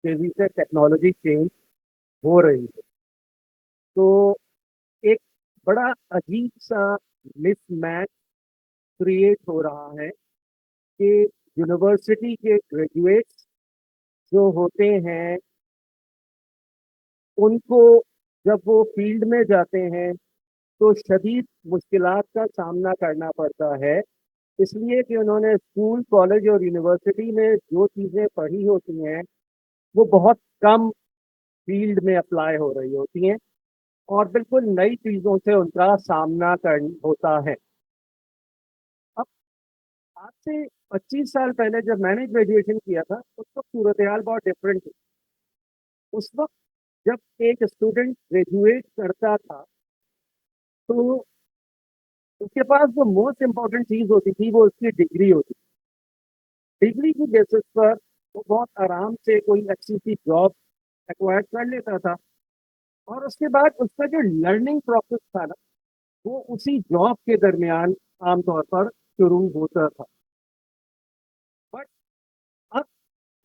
तेजी से technology change हो रही है। तो एक बड़ा अजीब सा मिसमैच क्रिएट हो रहा है कि यूनिवर्सिटी के ग्रेजुएट्स जो होते हैं उनको जब वो फील्ड में जाते हैं तो शदीद मुश्किलात का सामना करना पड़ता है, इसलिए कि उन्होंने स्कूल कॉलेज और यूनिवर्सिटी में जो चीज़ें पढ़ी होती हैं वो बहुत कम फील्ड में अप्लाई हो रही होती हैं और बिल्कुल नई चीज़ों से उनका सामना कर होता है। अब आज से 25 साल पहले जब मैंने ग्रेजुएशन किया था उस वक्त सूरत हाल बहुत डिफरेंट थी। उस वक्त जब एक स्टूडेंट ग्रेजुएट करता था तो उसके पास जो मोस्ट इम्पोर्टेंट चीज होती थी वो उसकी डिग्री होती थी। डिग्री की बेसिस पर वो बहुत आराम से कोई अच्छी सी जॉब एक्वायर कर लेता था और उसके बाद उसका जो लर्निंग प्रोसेस था ना वो उसी जॉब के दरमियान आमतौर पर शुरू होता था। बट अब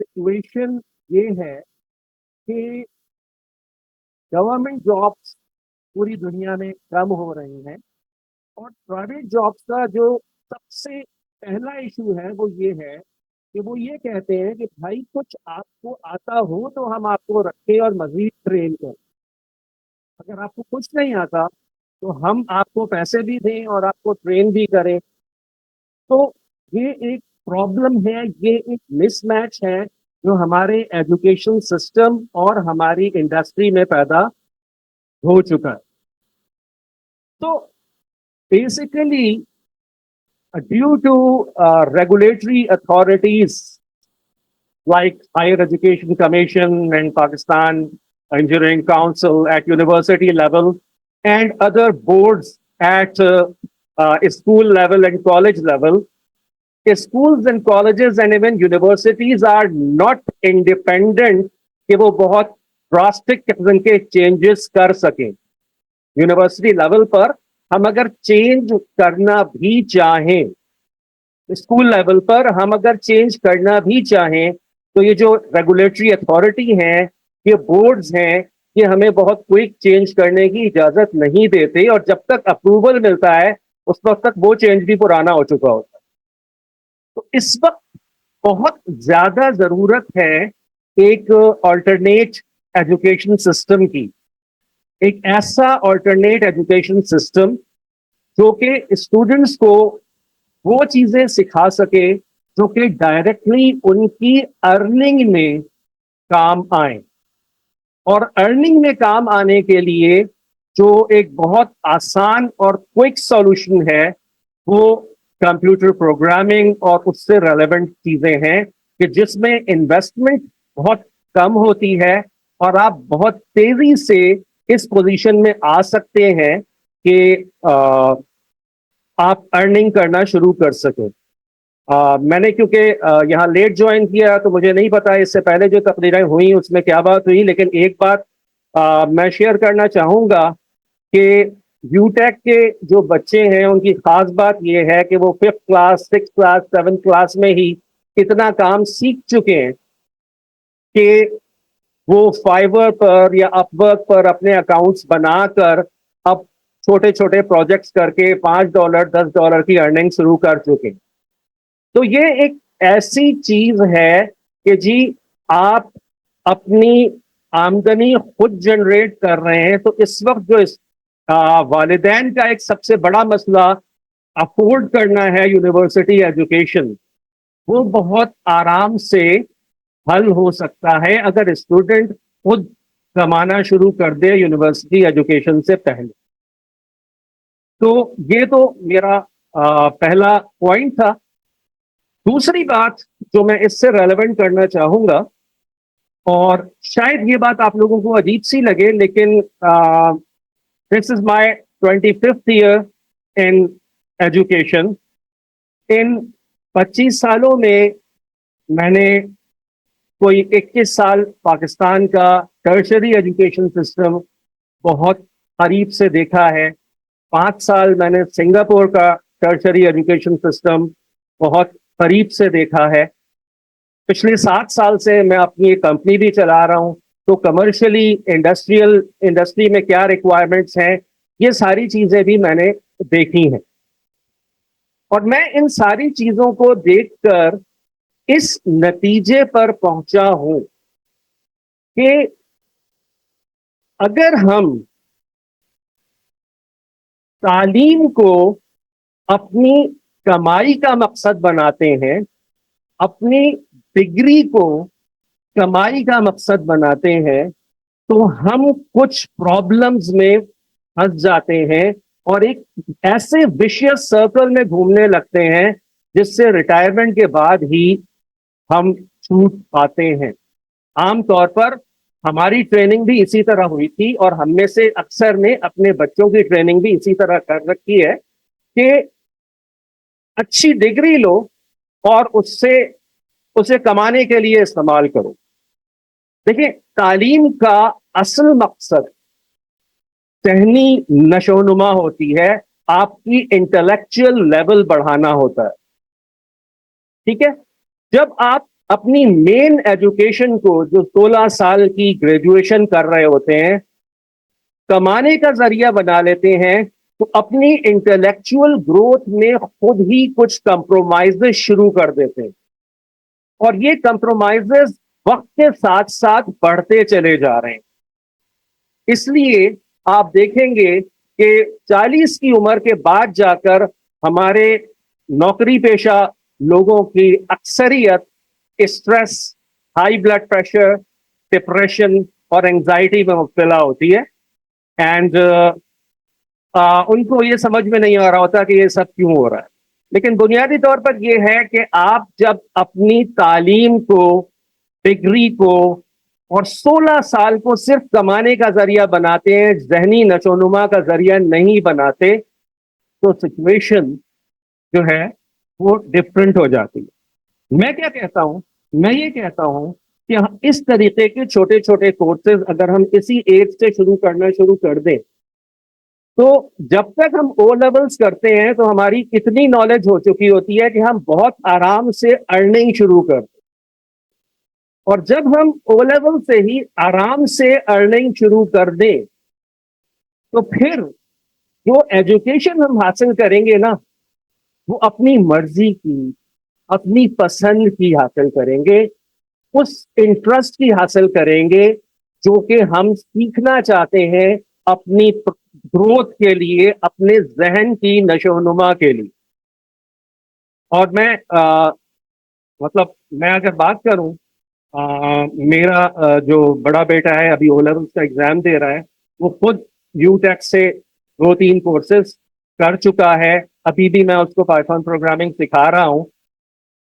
सिचुएशन ये है कि गवर्नमेंट जॉब्स पूरी दुनिया में कम हो रही हैं और प्राइवेट जॉब्स का जो सबसे पहला इशू है वो ये है कि वो ये कहते हैं कि भाई कुछ आपको आता हो तो हम आपको रखें और मजीद ट्रेन करें। अगर आपको कुछ नहीं आता तो हम आपको पैसे भी दें और आपको ट्रेन भी करें। तो ये एक प्रॉब्लम है, ये एक मिसमैच है जो हमारे एजुकेशन सिस्टम और हमारी इंडस्ट्री में पैदा हो चुका है। तो basically due to regulatory authorities like Higher Education Commission and Pakistan Engineering Council at university level and other boards at school level and college level, schools and colleges and even universities are not independent कि वो बहुत drastic किस्म के changes कर सकें। University level पर हम अगर चेंज करना भी चाहें, स्कूल लेवल पर हम अगर चेंज करना भी चाहें तो ये जो रेगुलेटरी अथॉरिटी हैं, ये बोर्ड्स हैं, ये हमें बहुत क्विक चेंज करने की इजाजत नहीं देते और जब तक अप्रूवल मिलता है उस वक्त तक वो चेंज भी पुराना हो चुका होता है। तो इस वक्त बहुत ज्यादा जरूरत है एक ऑल्टरनेट एजुकेशन सिस्टम की, एक ऐसा ऑल्टरनेट एजुकेशन सिस्टम जो कि स्टूडेंट्स को वो चीजें सिखा सके जो कि डायरेक्टली उनकी अर्निंग में काम आए। और अर्निंग में काम आने के लिए जो एक बहुत आसान और क्विक सॉल्यूशन है वो कंप्यूटर प्रोग्रामिंग और उससे रेलेवेंट चीजें हैं कि जिसमें इन्वेस्टमेंट बहुत कम होती है और आप बहुत तेजी से इस पोजीशन में आ सकते हैं कि आप अर्निंग करना शुरू कर सकें। मैंने क्योंकि यहाँ लेट ज्वाइन किया तो मुझे नहीं पता इससे पहले जो तकरीरें हुई उसमें क्या बात हुई, लेकिन एक बात मैं शेयर करना चाहूँगा कि यूटेक के जो बच्चे हैं उनकी खास बात यह है कि वो 5th class 6th class 7th class में ही इतना काम सीख चुके हैं कि वो फाइवर पर या अपवर्क पर अपने अकाउंट्स बनाकर अब छोटे छोटे प्रोजेक्ट्स करके $5 $10 की अर्निंग शुरू कर चुके हैं। तो ये एक ऐसी चीज है कि जी आप अपनी आमदनी खुद जनरेट कर रहे हैं। तो इस वक्त जो वालिदैन का एक सबसे बड़ा मसला अफोर्ड करना है यूनिवर्सिटी एजुकेशन, वो बहुत आराम से हल हो सकता है अगर स्टूडेंट खुद कमाना शुरू कर दे यूनिवर्सिटी एजुकेशन से पहले। तो ये तो मेरा पहला पॉइंट था। दूसरी बात जो मैं इससे रेलेवेंट करना चाहूंगा, और शायद ये बात आप लोगों को अजीब सी लगे, लेकिन this is my 25th year in education. इन 25 सालों में मैंने कोई 21 साल पाकिस्तान का टर्शरी एजुकेशन सिस्टम बहुत करीब से देखा है। 5 साल मैंने सिंगापुर का टर्शरी एजुकेशन सिस्टम बहुत करीब से देखा है। पिछले 7 साल से मैं अपनी एक कंपनी भी चला रहा हूं, तो कमर्शियली इंडस्ट्रियल इंडस्ट्री में क्या रिक्वायरमेंट्स हैं, ये सारी चीजें भी मैंने देखी हैं। और मैं इन सारी चीजों को देखकर इस नतीजे पर पहुंचा हूं कि अगर हम तालीम को अपनी कमाई का मकसद बनाते हैं, अपनी डिग्री को कमाई का मकसद बनाते हैं, तो हम कुछ प्रॉब्लम्स में फंस जाते हैं और एक ऐसे विशियस सर्कल में घूमने लगते हैं जिससे रिटायरमेंट के बाद ही हम छूट पाते हैं। आमतौर पर हमारी ट्रेनिंग भी इसी तरह हुई थी और हम में से अक्सर ने अपने बच्चों की ट्रेनिंग भी इसी तरह कर रखी है कि अच्छी डिग्री लो और उससे उसे कमाने के लिए इस्तेमाल करो। देखिए, तालीम का असल मकसद ज़हनी नशोनुमा होती है, आपकी इंटेलेक्चुअल लेवल बढ़ाना होता है। ठीक है, जब आप अपनी मेन एजुकेशन को, जो 16 साल की ग्रेजुएशन कर रहे होते हैं, कमाने का जरिया बना लेते हैं, तो अपनी इंटेलेक्चुअल ग्रोथ में खुद ही कुछ कंप्रोमाइजेस शुरू कर देते हैं और ये कंप्रोमाइजेस वक्त के साथ साथ बढ़ते चले जा रहे हैं। इसलिए आप देखेंगे कि 40 की उम्र के बाद जाकर हमारे नौकरी पेशा लोगों की अक्सरियत stress, high blood pressure, depression और एंजाइटी में मुब्तला होती है। एंड उनको ये समझ में नहीं आ रहा होता कि ये सब क्यों हो रहा है। लेकिन बुनियादी तौर पर यह है कि आप जब अपनी तालीम को, डिग्री को और 16 साल को सिर्फ कमाने का जरिया बनाते हैं, जहनी नशोनुमा का जरिया नहीं बनाते, तो सिचुएशन जो है वो डिफरेंट हो जाती है। मैं क्या कहता हूं, मैं ये कहता हूं कि इस तरीके के छोटे छोटे कोर्सेज अगर हम इसी एज से शुरू करना शुरू कर दें, तो जब तक हम ओ लेवल्स करते हैं तो हमारी इतनी नॉलेज हो चुकी होती है कि हम बहुत आराम से अर्निंग शुरू करते हैं। और जब हम ओ लेवल से ही आराम से अर्निंग शुरू कर दें, तो फिर जो एजुकेशन हम हासिल करेंगे ना, वो अपनी मर्जी की, अपनी पसंद की हासिल करेंगे, उस इंटरेस्ट की हासिल करेंगे जो कि हम सीखना चाहते हैं अपनी ग्रोथ के लिए, अपने जहन की नशोनुमा के लिए। और मैं मतलब मैं अगर बात करूं, मेरा जो बड़ा बेटा है अभी ओ लेवल्स का एग्जाम दे रहा है, वो खुद यूटेक से 2-3 कोर्सेज कर चुका है। अभी भी मैं उसको पाइथन प्रोग्रामिंग सिखा रहा हूं।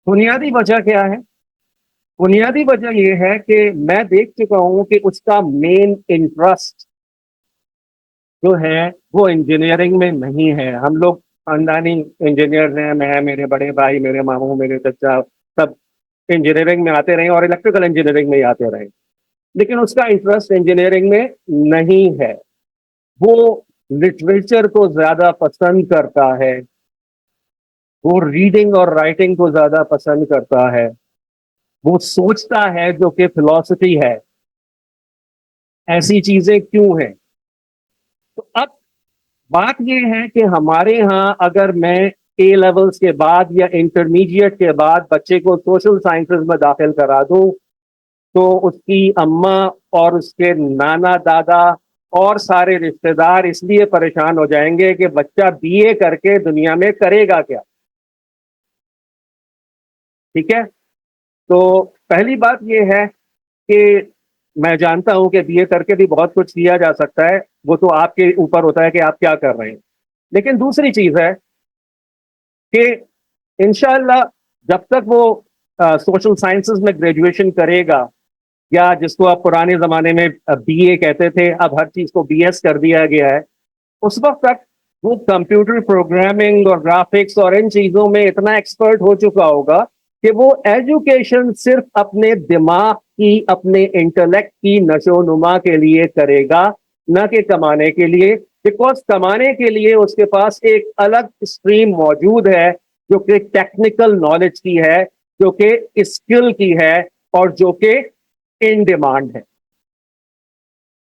बुनियादी वजह क्या है? बुनियादी वजह यह है कि मैं देख चुका हूं कि उसका मेन इंटरेस्ट जो है वो इंजीनियरिंग में नहीं है। हम लोग खानदानी इंजीनियर हैं, मैं, मेरे बड़े भाई, मेरे मामू, मेरे चचा, सब इंजीनियरिंग में आते रहे और इलेक्ट्रिकल इंजीनियरिंग में ही आते रहे, लेकिन उसका इंटरेस्ट इंजीनियरिंग में नहीं है। वो लिटरेचर को ज्यादा पसंद करता है, वो रीडिंग और राइटिंग को ज्यादा पसंद करता है, वो सोचता है जो कि फिलॉसफी है, ऐसी चीजें क्यों हैं। तो अब बात यह है कि हमारे यहाँ अगर मैं ए लेवल्स के बाद या इंटरमीडिएट के बाद बच्चे को सोशल साइंसेज में दाखिल करा दूं, तो उसकी अम्मा और उसके नाना दादा और सारे रिश्तेदार इसलिए परेशान हो जाएंगे कि बच्चा बीए करके दुनिया में करेगा क्या। ठीक है, तो पहली बात यह है कि मैं जानता हूं कि बीए करके भी बहुत कुछ किया जा सकता है, वो तो आपके ऊपर होता है कि आप क्या कर रहे हैं। लेकिन दूसरी चीज है कि इंशाल्लाह जब तक वो सोशल साइंसेज में ग्रेजुएशन करेगा, या जिसको आप पुराने जमाने में बीए कहते थे, अब हर चीज को बीएस कर दिया गया है, उस वक्त तक वो कंप्यूटर प्रोग्रामिंग और ग्राफिक्स और इन चीजों में इतना एक्सपर्ट हो चुका होगा कि वो एजुकेशन सिर्फ अपने दिमाग की, अपने इंटेलेक्ट की नशोनुमा के लिए करेगा, न कि कमाने के लिए। बिकॉज कमाने के लिए उसके पास एक अलग स्ट्रीम मौजूद है जो कि टेक्निकल नॉलेज की है, जो कि स्किल की है और जो कि इन डिमांड है।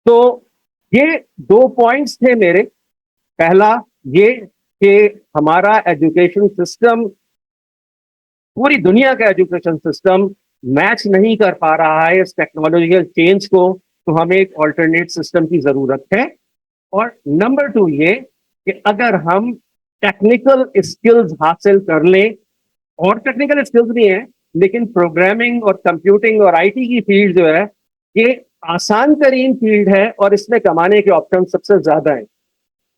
तो ये दो पॉइंट्स थे मेरे। पहला ये कि हमारा एजुकेशन सिस्टम, पूरी दुनिया का एजुकेशन सिस्टम मैच नहीं कर पा रहा है इस टेक्नोलॉजिकल चेंज को, तो हमें एक ऑल्टरनेट सिस्टम की जरूरत है। और नंबर टू ये कि अगर हम टेक्निकल स्किल्स हासिल कर लें, और टेक्निकल स्किल्स भी हैं, लेकिन प्रोग्रामिंग और कंप्यूटिंग और आईटी की फील्ड जो है, ये आसान तरीन फील्ड है और इसमें कमाने के ऑप्शन सबसे ज्यादा हैं।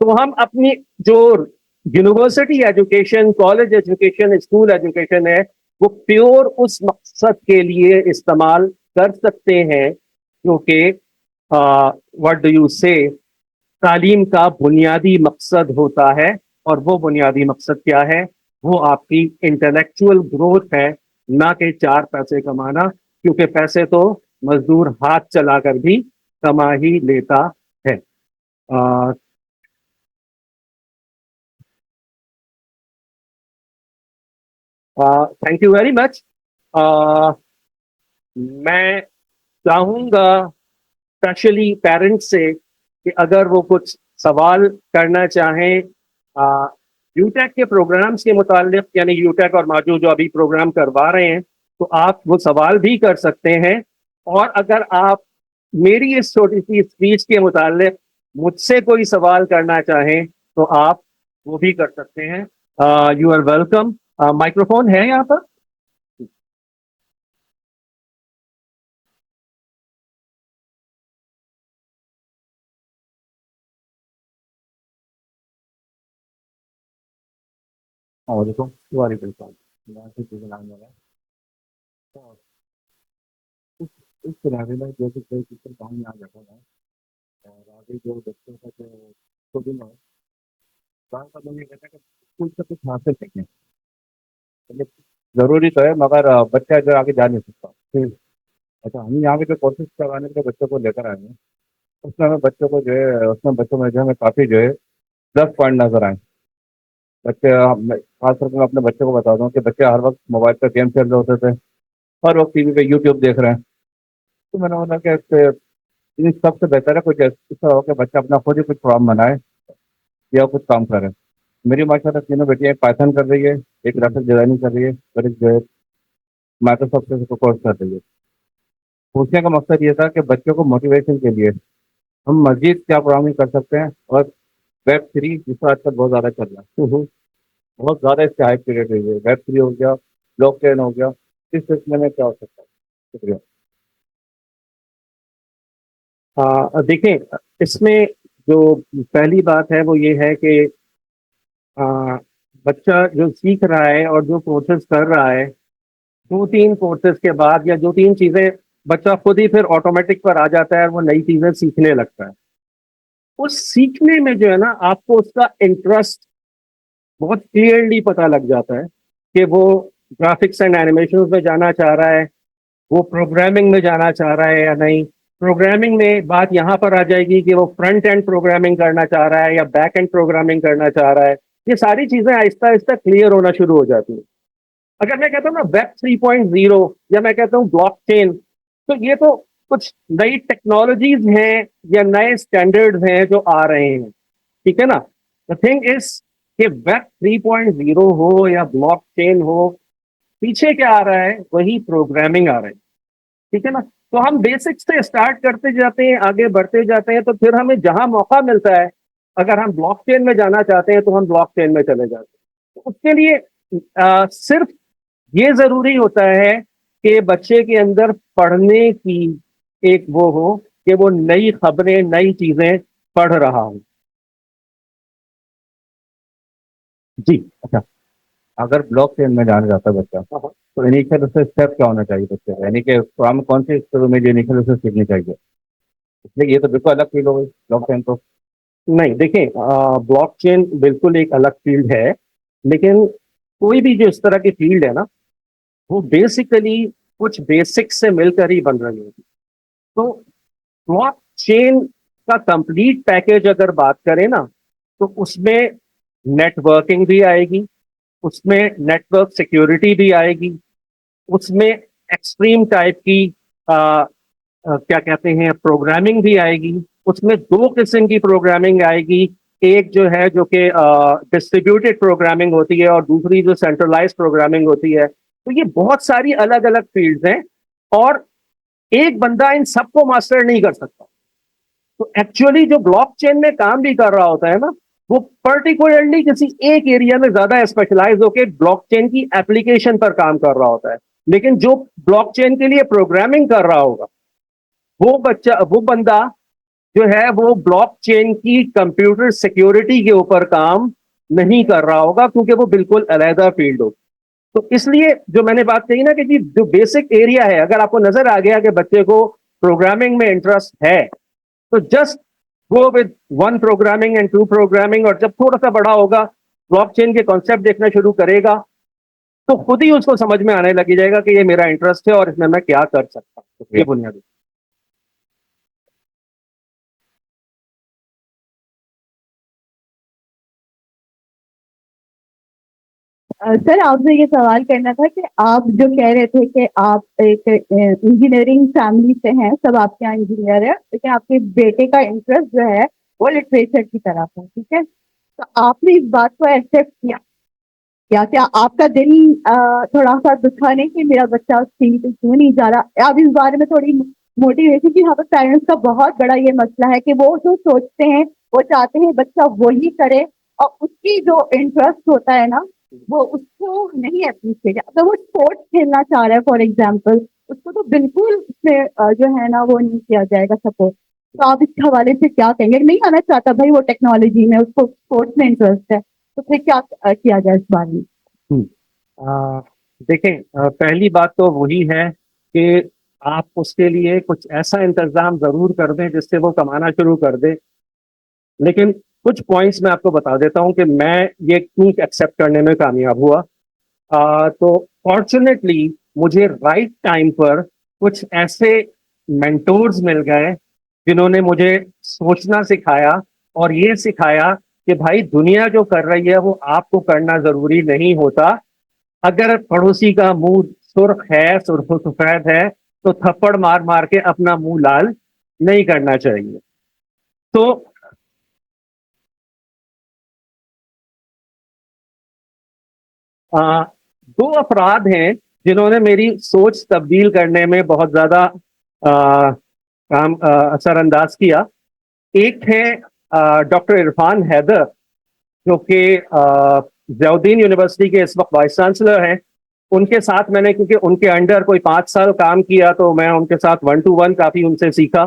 तो हम अपनी जो university education, college education, school education है, वो प्योर उस मकसद के लिए इस्तेमाल कर सकते हैं जो कि व्हाट डू यू से तालीम का बुनियादी मकसद होता है। और वो बुनियादी मकसद क्या है? वो आपकी इंटेलेक्चुअल ग्रोथ है, ना कि चार पैसे कमाना, क्योंकि पैसे तो मजदूर हाथ चलाकर भी कमा ही लेता है। Thank you very much. मैं चाहूंगा स्पेशली पेरेंट्स से कि अगर वो कुछ सवाल करना चाहें यूटेक के प्रोग्राम्स के मुतालिक, यानी यूटेक और माजू जो अभी प्रोग्राम करवा रहे हैं, तो आप वो सवाल भी कर सकते हैं। और अगर आप मेरी इस छोटी सी स्पीच के मुतालिक मुझसे कोई सवाल करना चाहें तो आप वो भी कर सकते हैं। You are welcome. माइक्रोफोन है यहाँ पर? वालेकुम। वालेकुम सलाम। मैं से चीज़ें लाने लगा। तो इस इस सिनेरियो में जो कि कोई टीचर काम में आ जाता है और आगे जो बच्चों का जो स्टूडेंट है, काम का लोग ये कहता है कि स्कूल से कुछ हासिल करने मतलब जरूरी तो है, मगर बच्चा जो आगे जा नहीं सकता। अच्छा, हम यहाँ पे जो कोशिश करवाने के लिए बच्चों को लेकर आए हैं, उसमें हमें बच्चों को जो है, उसमें बच्चों में जो हमें काफ़ी जो है प्लस पॉइंट नजर आए। बच्चे खास करके मैं अपने बच्चों को बता दूं कि बच्चे हर वक्त मोबाइल पर गेम खेल रहे होते थे, हर वक्त टीवी पे यूट्यूब देख रहे हैं। तो मैंने बोला कि इन सबसे बेहतर है कुछ इस तरह हो कि बच्चा अपना खुद ही कुछ प्रोग्राम बनाए या कुछ काम करे। मेरी माशाल्लाह तीनों बेटियां, एक पाइथन कर रही है, एक ग्राफिक डिजाइनिंग कर रही है, और एक जो है माइक्रोसॉफ्ट से कोर्स कर रही है। पूछने का मकसद ये था कि बच्चों को मोटिवेशन के लिए हम मजीद क्या प्रोग्रामिंग कर सकते हैं। और वेब थ्री जिसका आजकल बहुत ज़्यादा चल रहा है, बहुत ज़्यादा इसके हाइप पीरियड हुई है। वेब थ्री हो गया, ब्लॉक चेन हो गया, इस सिलसिले में क्या हो सकता है? शुक्रिया। देखें, इसमें जो पहली बात है वो ये है कि आ, बच्चा जो सीख रहा है और जो कोर्सेज कर रहा है, दो तीन कोर्सेज के बाद या दो तीन चीजें बच्चा खुद ही फिर ऑटोमेटिक पर आ जाता है और वो नई चीजें सीखने लगता है। उस सीखने में जो है ना, आपको उसका इंटरेस्ट बहुत क्लियरली पता लग जाता है कि वो ग्राफिक्स एंड एनिमेशन में जाना चाह रहा है, वो प्रोग्रामिंग में जाना चाह रहा है या नहीं। प्रोग्रामिंग में बात यहाँ पर आ जाएगी कि वो फ्रंट एंड प्रोग्रामिंग करना चाह रहा है या बैक एंड प्रोग्रामिंग करना चाह रहा है। ये सारी चीजें आहिस्ता आहिस्ता क्लियर होना शुरू हो जाती हैं। अगर मैं कहता हूँ ना वेब 3.0 या मैं कहता हूँ ब्लॉकचेन, तो ये तो कुछ नई टेक्नोलॉजीज हैं या नए स्टैंडर्ड्स हैं जो आ रहे हैं। ठीक है ना? द थिंग इज कि वेब 3.0 हो या ब्लॉकचेन हो, पीछे क्या आ रहा है? वही प्रोग्रामिंग आ रहा है। ठीक है ना? तो हम बेसिक्स से स्टार्ट करते जाते हैं, आगे बढ़ते जाते हैं, तो फिर हमें जहां मौका मिलता है, अगर हम ब्लॉकचेन में जाना चाहते हैं तो हम ब्लॉकचेन में चले जाते हैं। तो उसके लिए सिर्फ ये जरूरी होता है कि बच्चे के अंदर पढ़ने की एक वो हो कि वो नई खबरें, नई चीजें पढ़ रहा हो। जी। अच्छा, अगर ब्लॉक चेन में जाना चाहता है बच्चा, हाँ, हाँ। तो इनिशियल उससे स्टेप क्या होना चाहिए बच्चे को? यानी कि प्रोग्राम कौन से स्कूल में जो इनिशियल उसे सीखनी चाहिए? इसलिए ये तो बिल्कुल अलग फील हो गई ब्लॉक चेन तो। नहीं, देखें, ब्लॉकचेन बिल्कुल एक अलग फील्ड है, लेकिन कोई भी जो इस तरह की फील्ड है ना, वो बेसिकली कुछ बेसिक्स से मिलकर ही बन रही है। तो ब्लॉकचेन का कंप्लीट पैकेज अगर बात करें ना, तो उसमें नेटवर्किंग भी आएगी, उसमें नेटवर्क सिक्योरिटी भी आएगी, उसमें एक्सट्रीम टाइप की क्या कहते हैं प्रोग्रामिंग भी आएगी। उसमें दो किस्म की प्रोग्रामिंग आएगी, एक जो है जो कि डिस्ट्रीब्यूटेड प्रोग्रामिंग होती है और दूसरी जो सेंट्रलाइज प्रोग्रामिंग होती है। तो ये बहुत सारी अलग अलग फील्ड्स हैं और एक बंदा इन सबको मास्टर नहीं कर सकता। तो एक्चुअली जो ब्लॉकचेन में काम भी कर रहा होता है ना, वो पर्टिकुलरली किसी एक एरिया में ज्यादा स्पेशलाइज होकर ब्लॉकचेन की एप्लीकेशन पर काम कर रहा होता है। लेकिन जो ब्लॉकचेन के लिए प्रोग्रामिंग कर रहा होगा, वो बंदा जो है वो ब्लॉकचेन की कंप्यूटर सिक्योरिटी के ऊपर काम नहीं कर रहा होगा, क्योंकि वो बिल्कुल अलग फील्ड हो। तो इसलिए जो मैंने बात कही ना कि जी जो बेसिक एरिया है, अगर आपको नजर आ गया कि बच्चे को प्रोग्रामिंग में इंटरेस्ट है, तो just go with one programming and two programming. और जब थोड़ा सा बड़ा होगा, ब्लॉकचेन के कॉन्सेप्ट देखना शुरू करेगा, तो खुद ही उसको समझ में आने लगी जाएगा कि ये मेरा इंटरेस्ट है और इसमें मैं क्या कर सकता हूँ। ये बुनियादी। सर आपसे ये सवाल करना था कि आप जो कह रहे थे कि आप एक इंजीनियरिंग फैमिली से हैं, सब आपके यहाँ इंजीनियर है, लेकिन आपके बेटे का इंटरेस्ट जो है वो लिटरेचर की तरफ है, ठीक है। तो आपने इस बात को एक्सेप्ट किया, क्या क्या आपका दिल थोड़ा सा दुखा नहीं कि मेरा बच्चा उस फील्ड पे क्यों नहीं जा रहा? आप इस बारे में थोड़ी मोटिवेशन की, यहाँ पर पेरेंट्स का बहुत बड़ा ये मसला है कि वो जो सोचते हैं वो चाहते हैं बच्चा वही करे, और उसकी जो इंटरेस्ट होता है ना वो उसको नहीं अप्रिशिएट। अगर वो स्पोर्ट्स खेलना चाह रहा है फॉर एग्जाम्पल, उसको तो बिल्कुल उसमें जो है ना वो नहीं किया जाएगा सपोर्ट। तो आप इस हवाले से क्या कहेंगे? नहीं आना चाहता भाई वो टेक्नोलॉजी में, उसको स्पोर्ट्स में इंटरेस्ट है, तो फिर क्या किया जाए इस बारे में? देखें, पहली बात तो वही है कि आप उसके लिए कुछ ऐसा इंतजाम जरूर कर दें जिससे वो कमाना शुरू कर दे। लेकिन कुछ पॉइंट्स मैं आपको बता देता हूं कि मैं ये क्यों एक्सेप्ट करने में कामयाब हुआ। तो फॉर्चुनेटली मुझे राइट टाइम पर कुछ ऐसे मेंटोर्स मिल गए जिन्होंने मुझे सोचना सिखाया और ये सिखाया कि भाई दुनिया जो कर रही है वो आपको करना जरूरी नहीं होता। अगर पड़ोसी का मुंह सुर्ख है, सुर्ख सफेद है, तो थप्पड़ मार मार के अपना मुंह लाल नहीं करना चाहिए। तो आ, दो अफराद हैं जिन्होंने मेरी सोच तब्दील करने में बहुत ज्यादा काम असरअंदाज किया। एक है डॉक्टर इरफान हैदर, जो कि जयाउद्दीन यूनिवर्सिटी के इस वक्त वाइस चांसलर हैं। उनके साथ मैंने, क्योंकि उनके अंडर कोई 5 साल काम किया, तो मैं उनके साथ 1 to 1 काफी उनसे सीखा।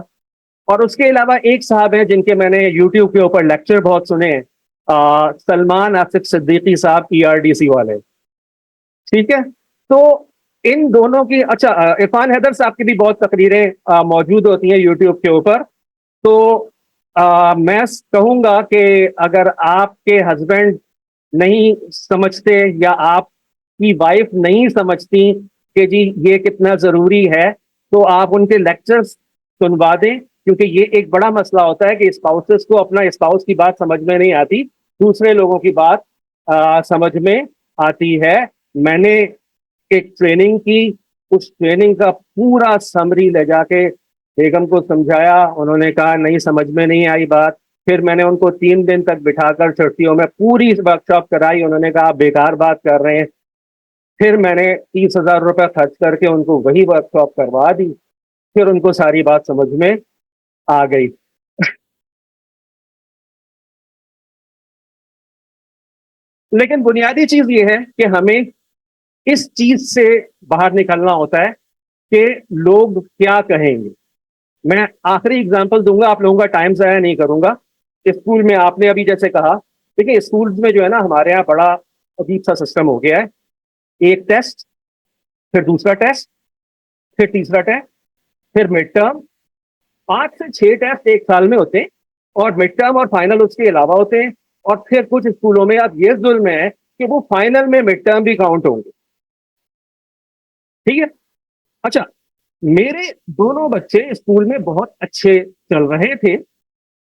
और उसके अलावा एक साहब हैं जिनके मैंने यूट्यूब के ऊपर लेक्चर बहुत सुने हैं, सलमान आसिफ सिद्दीकी साहब, ईआरडीसी वाले। ठीक है। तो इन दोनों की, अच्छा, इरफान हैदर साहब की भी बहुत तकरीरें मौजूद होती हैं यूट्यूब के ऊपर। तो मैं कहूंगा कि अगर आपके हस्बैंड नहीं समझते या आपकी वाइफ नहीं समझती कि जी ये कितना जरूरी है, तो आप उनके लेक्चर्स सुनवा दें, क्योंकि ये एक बड़ा मसला होता है कि स्पाउसेस को अपना स्पाउस की बात समझ में नहीं आती, दूसरे लोगों की बात समझ में आती है। मैंने एक ट्रेनिंग की, उस ट्रेनिंग का पूरा समरी ले जाके बेगम को समझाया, उन्होंने कहा नहीं समझ में नहीं आई बात। फिर मैंने उनको 3 दिन तक बिठाकर छुट्टियों में पूरी वर्कशॉप कराई, उन्होंने कहा आप बेकार बात कर रहे हैं। फिर मैंने 30,000 रुपये खर्च करके उनको वही वर्कशॉप करवा दी। फिर उनको सारी बात समझ में आ गई। लेकिन बुनियादी चीज ये है कि हमें इस चीज से बाहर निकलना होता है कि लोग क्या कहेंगे। मैं आखिरी एग्जांपल दूंगा, आप लोगों का टाइम जाया नहीं करूंगा। स्कूल में आपने अभी जैसे कहा, देखिए स्कूल में जो है ना हमारे यहाँ बड़ा अजीब सा सिस्टम हो गया है। एक टेस्ट, फिर दूसरा टेस्ट, फिर तीसरा टेस्ट, फिर मिड टर्म। 5 से 6 टेस्ट एक साल में होते हैं, और मिड टर्म और फाइनल उसके अलावा होते हैं। और फिर कुछ स्कूलों में अब ये जुल्म है कि वो फाइनल में मिड टर्म भी काउंट होंगे। ठीक है। अच्छा, मेरे दोनों बच्चे स्कूल में बहुत अच्छे चल रहे थे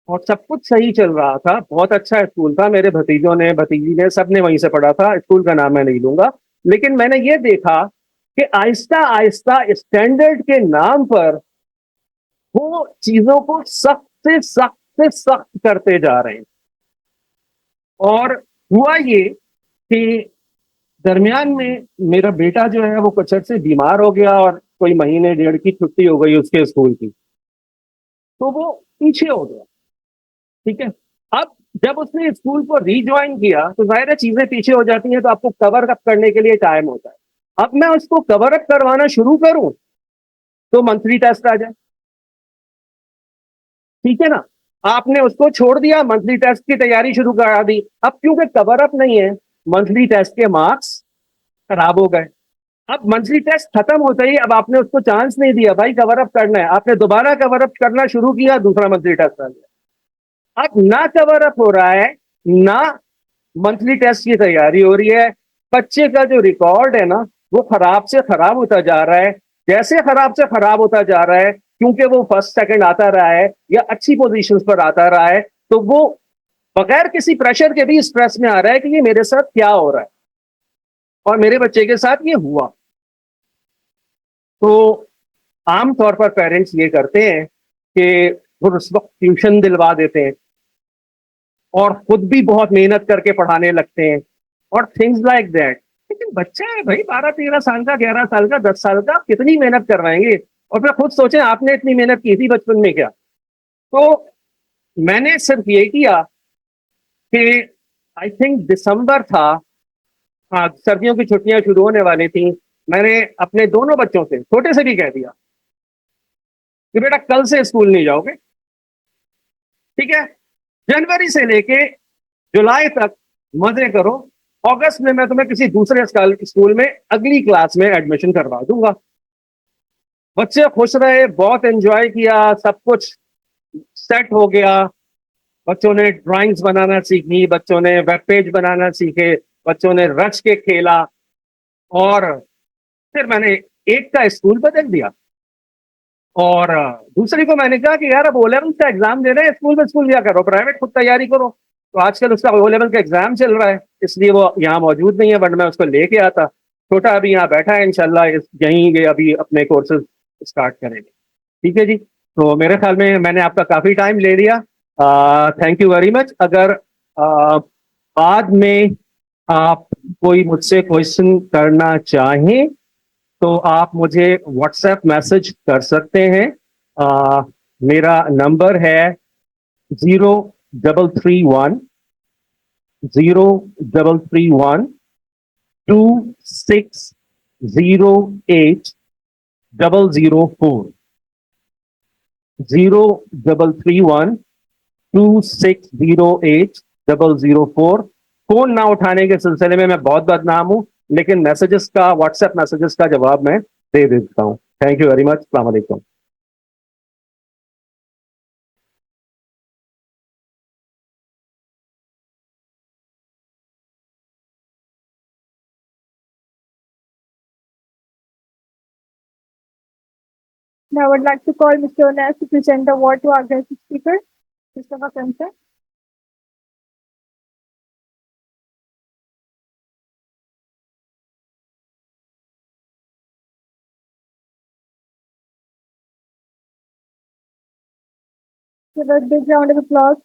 और सब कुछ सही चल रहा था, बहुत अच्छा स्कूल था। मेरे भतीजों ने, भतीजी ने, सबने वहीं से पढ़ा था। स्कूल का नाम मैं नहीं लूंगा। लेकिन मैंने ये देखा कि आहिस्ता आहिस्ता स्टैंडर्ड के नाम पर वो चीजों को सख्त करते जा रहे हैं। और हुआ ये कि दरमियान में मेरा बेटा जो है वो कुछ अर्से बीमार हो गया और कोई महीने डेढ़ की छुट्टी हो गई उसके स्कूल की, तो वो पीछे हो गया। ठीक है, अब जब उसने स्कूल को रीज्वाइन किया तो जाहिर है चीजें पीछे हो जाती हैं, तो आपको कवर अप करने के लिए टाइम होता है। अब मैं उसको कवर अप करवाना शुरू करूं तो मंथली टेस्ट आ जाए। ठीक है ना, आपने उसको छोड़ दिया, मंथली टेस्ट की तैयारी शुरू करा दी। अब क्योंकि कवर अप नहीं है, मंथली टेस्ट के मार्क्स खराब हो गए। अब मंथली टेस्ट खत्म होते ही अब आपने उसको चांस नहीं दिया भाई कवर अप करना है, आपने दोबारा कवर अप करना शुरू किया, दूसरा मंथली टेस्ट आ गया। अब ना कवर अप हो रहा है, ना मंथली टेस्ट की तैयारी हो रही है। बच्चे का जो रिकॉर्ड है ना वो खराब से खराब होता जा रहा है। जैसे खराब से खराब होता जा रहा है, क्योंकि वो फर्स्ट सेकंड आता रहा है या अच्छी पोजीशंस पर आता रहा है, तो वो बगैर किसी प्रेशर के भी स्ट्रेस में आ रहा है कि ये मेरे साथ क्या हो रहा है और मेरे बच्चे के साथ ये हुआ। तो आमतौर पर पेरेंट्स ये करते हैं कि वो उस वक्त ट्यूशन दिलवा देते हैं और खुद भी बहुत मेहनत करके पढ़ाने लगते हैं और थिंग्स लाइक दैट। लेकिन बच्चा है भाई 12-13 साल का, 11 साल का, 10 साल का, कितनी मेहनत करवाएंगे? और फिर खुद सोचें आपने इतनी मेहनत की थी बचपन में क्या? तो मैंने सिर्फ ये किया कि आई थिंक दिसंबर था, हाँ सर्दियों की छुट्टियां शुरू होने वाली थी, मैंने अपने दोनों बच्चों से, छोटे से भी कह दिया कि बेटा कल से स्कूल नहीं जाओगे। ठीक है, जनवरी से लेके जुलाई तक मजे करो, अगस्त में मैं तुम्हें किसी दूसरे स्कूल में अगली क्लास में एडमिशन करवा दूंगा। बच्चे खुश रहे, बहुत एंजॉय किया, सब कुछ सेट हो गया। बच्चों ने ड्राइंग्स बनाना सीखी, बच्चों ने वेब पेज बनाना सीखे, बच्चों ने रच के खेला। और फिर मैंने एक का स्कूल बदल दिया और दूसरी को मैंने कहा कि यार अब ओ लेवल का एग्जाम दे रहे हैं, स्कूल में स्कूल क्या करो, प्राइवेट खुद तैयारी करो। तो आजकल उसका ओ लेवल का एग्जाम चल रहा है, इसलिए वो यहाँ मौजूद नहीं है, वरना मैं उसको लेके आता। छोटा अभी यहाँ बैठा है, इंशाल्लाह यहीं ये अभी अपने कोर्सेज स्टार्ट करेंगे। ठीक है जी, तो मेरे ख्याल में मैंने आपका काफी टाइम ले लिया, थैंक यू वेरी मच। अगर बाद में आप कोई मुझसे क्वेश्चन करना चाहें तो आप मुझे व्हाट्सएप मैसेज कर सकते हैं। मेरा नंबर है 0331 0331 2608004। फोन ना उठाने के सिलसिले में मैं बहुत बदनाम हूं, लेकिन मैसेजेस का, व्हाट्सएप मैसेजेस का जवाब मैं दे देता हूं। थैंक यू वेरी मच, अस्सलाम वालेकुम। Now I would like to call Mr. Onas to present the award to our guest speaker, Mr. Vasan sir. Give a big round of applause.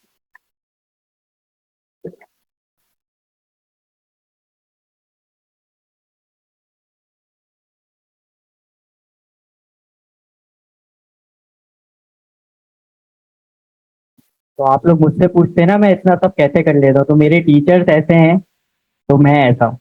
तो आप लोग मुझसे पूछते हैं ना मैं इतना सब कैसे कर लेता हूँ, तो मेरे टीचर्स ऐसे हैं तो मैं ऐसा हूँ।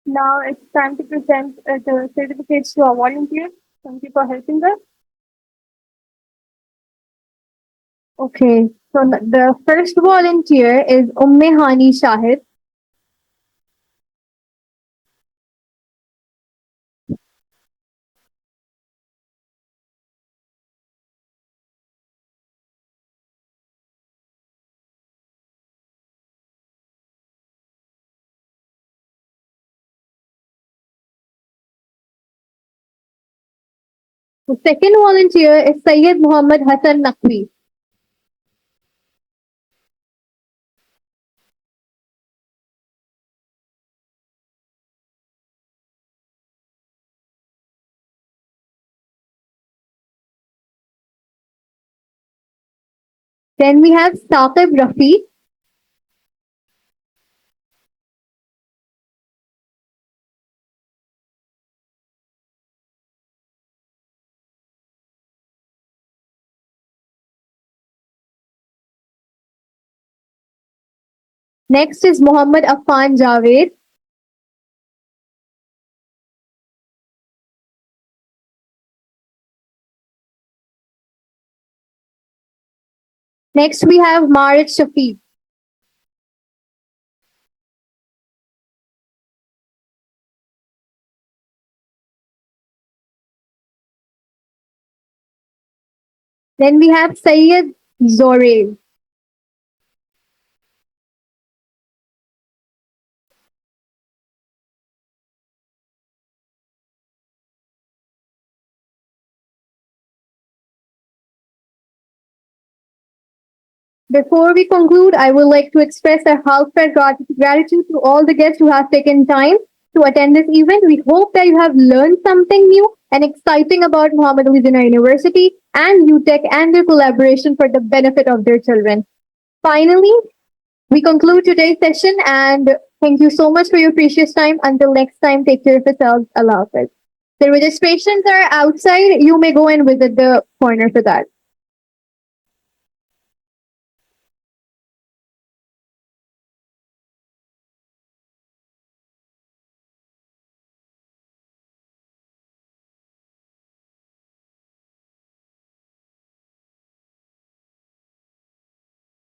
Now it's time to present the certificates to our volunteers. Thank you for helping us. Okay, so the first volunteer is Umme Hani Shahid. The second volunteer is Syed Muhammad Hassan Naqvi. Then we have Saqib Rafiq. Next is Muhammad Affan Javed. Next we have Marit Shafiq. Then we have Sayyid Zorev. Before we conclude, I would like to express our heartfelt gratitude to all the guests who have taken time to attend this event. We hope that you have learned something new and exciting about Muhammad Ali Jinnah University and UTech and their collaboration for the benefit of their children. Finally, we conclude today's session and thank you so much for your precious time. Until next time, take care of yourselves. Allah Hafiz. The registrations are outside. You may go and visit the corner for that.